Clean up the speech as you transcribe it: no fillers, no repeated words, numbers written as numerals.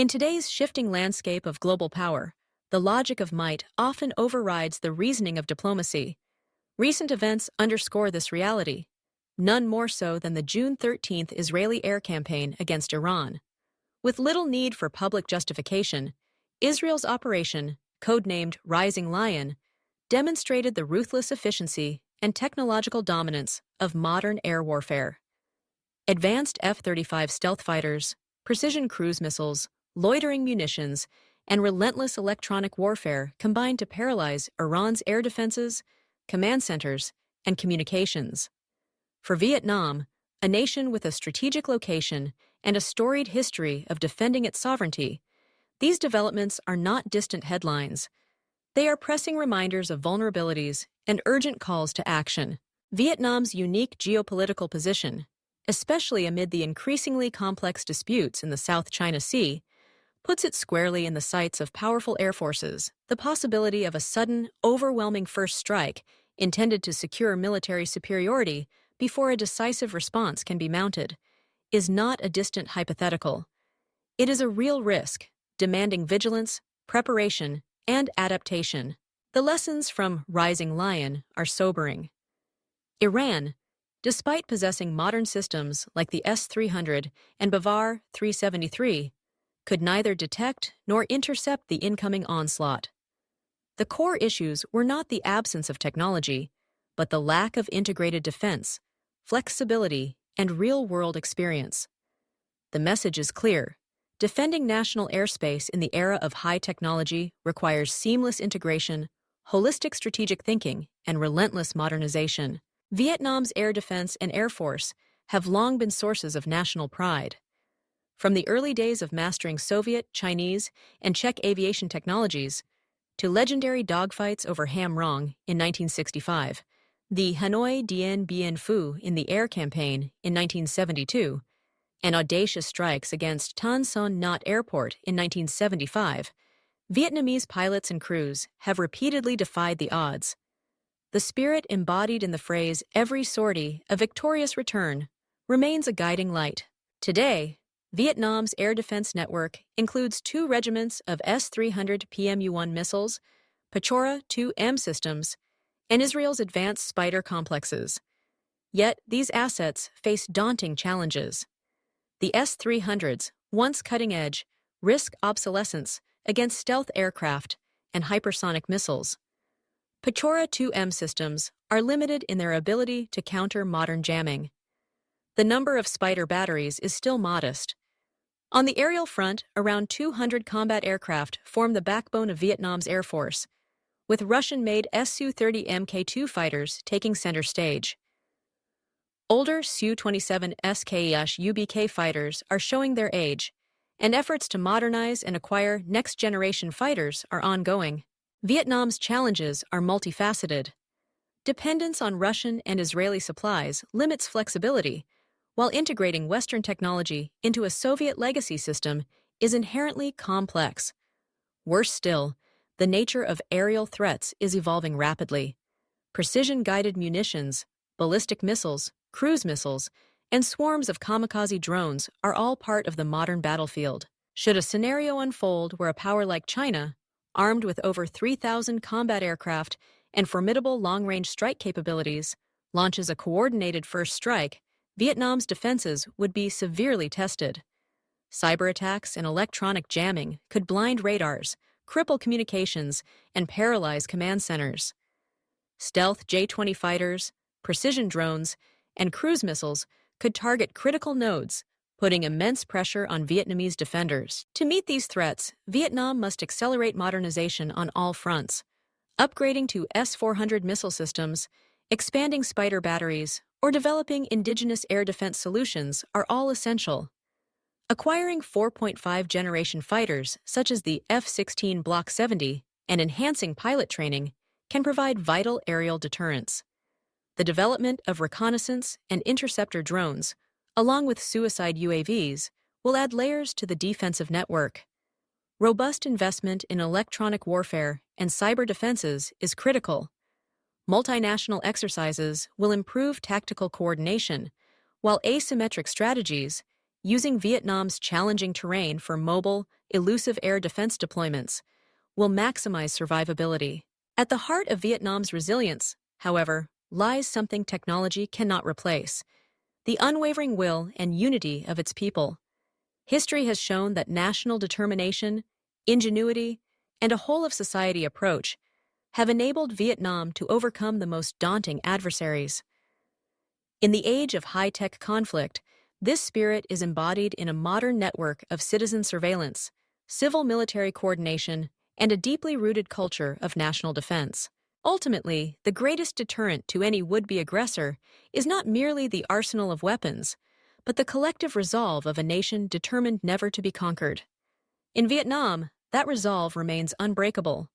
In today's shifting landscape of global power, the logic of might often overrides the reasoning of diplomacy. Recent events underscore this reality, none more so than the June 13th Israeli air campaign against Iran. With little need for public justification, Israel's operation, codenamed Rising Lion, demonstrated the ruthless efficiency and technological dominance of modern air warfare. Advanced F-35 stealth fighters, precision cruise missiles, loitering munitions, and relentless electronic warfare combined to paralyze Iran's air defenses, command centers, and communications. For Vietnam, a nation with a strategic location and a storied history of defending its sovereignty, these developments are not distant headlines. They are pressing reminders of vulnerabilities and urgent calls to action. Vietnam's unique geopolitical position, especially amid the increasingly complex disputes in the South China Sea, puts it squarely in the sights of powerful air forces. The possibility of a sudden, overwhelming first strike intended to secure military superiority before a decisive response can be mounted is not a distant hypothetical. It is a real risk, demanding vigilance, preparation, and adaptation. The lessons from Rising Lion are sobering. Iran, despite possessing modern systems like the S-300 and Bavar 373, could neither detect nor intercept the incoming onslaught. The core issues were not the absence of technology, but the lack of integrated defense, flexibility, and real-world experience. The message is clear. Defending national airspace in the era of high technology requires seamless integration, holistic strategic thinking, and relentless modernization. Vietnam's air defense and air force have long been sources of national pride. From the early days of mastering Soviet, Chinese, and Czech aviation technologies, to legendary dogfights over Ham Rong in 1965, the Hanoi Dien Bien Phu in the air campaign in 1972, and audacious strikes against Tan Son Nhat Airport in 1975, Vietnamese pilots and crews have repeatedly defied the odds. The spirit embodied in the phrase, "every sortie, a victorious return," remains a guiding light. Today, Vietnam's air defense network includes 2 regiments of S-300 PMU-1 missiles, Pechora 2M systems, and Israel's advanced Spider complexes. Yet, these assets face daunting challenges. The S-300s, once cutting-edge, risk obsolescence against stealth aircraft and hypersonic missiles. Pechora 2M systems are limited in their ability to counter modern jamming. The number of Spider batteries is still modest. On the aerial front, around 200 combat aircraft form the backbone of Vietnam's air force, with Russian-made Su-30 Mk2 fighters taking center stage. Older Su-27 SKEH-UBK fighters are showing their age, and efforts to modernize and acquire next-generation fighters are ongoing. Vietnam's challenges are multifaceted. Dependence on Russian and Israeli supplies limits flexibility, while integrating Western technology into a Soviet legacy system is inherently complex. Worse still, the nature of aerial threats is evolving rapidly. Precision-guided munitions, ballistic missiles, cruise missiles, and swarms of kamikaze drones are all part of the modern battlefield. Should a scenario unfold where a power like China, armed with over 3,000 combat aircraft and formidable long-range strike capabilities, launches a coordinated first strike, Vietnam's defenses would be severely tested. Cyber attacks and electronic jamming could blind radars, cripple communications, and paralyze command centers. Stealth J-20 fighters, precision drones, and cruise missiles could target critical nodes, putting immense pressure on Vietnamese defenders. To meet these threats, Vietnam must accelerate modernization on all fronts. Upgrading to S-400 missile systems, expanding Spider batteries, or developing indigenous air defense solutions are all essential. Acquiring 4.5-generation fighters, such as the F-16 Block 70, and enhancing pilot training can provide vital aerial deterrence. The development of reconnaissance and interceptor drones, along with suicide UAVs, will add layers to the defensive network. Robust investment in electronic warfare and cyber defenses is critical. Multinational exercises will improve tactical coordination, while asymmetric strategies, using Vietnam's challenging terrain for mobile, elusive air defense deployments, will maximize survivability. At the heart of Vietnam's resilience, however, lies something technology cannot replace: the unwavering will and unity of its people. History has shown that national determination, ingenuity, and a whole-of-society approach have enabled Vietnam to overcome the most daunting adversaries. In the age of high-tech conflict, this spirit is embodied in a modern network of citizen surveillance, civil-military coordination, and a deeply rooted culture of national defense. Ultimately, the greatest deterrent to any would-be aggressor is not merely the arsenal of weapons, but the collective resolve of a nation determined never to be conquered. In Vietnam, that resolve remains unbreakable.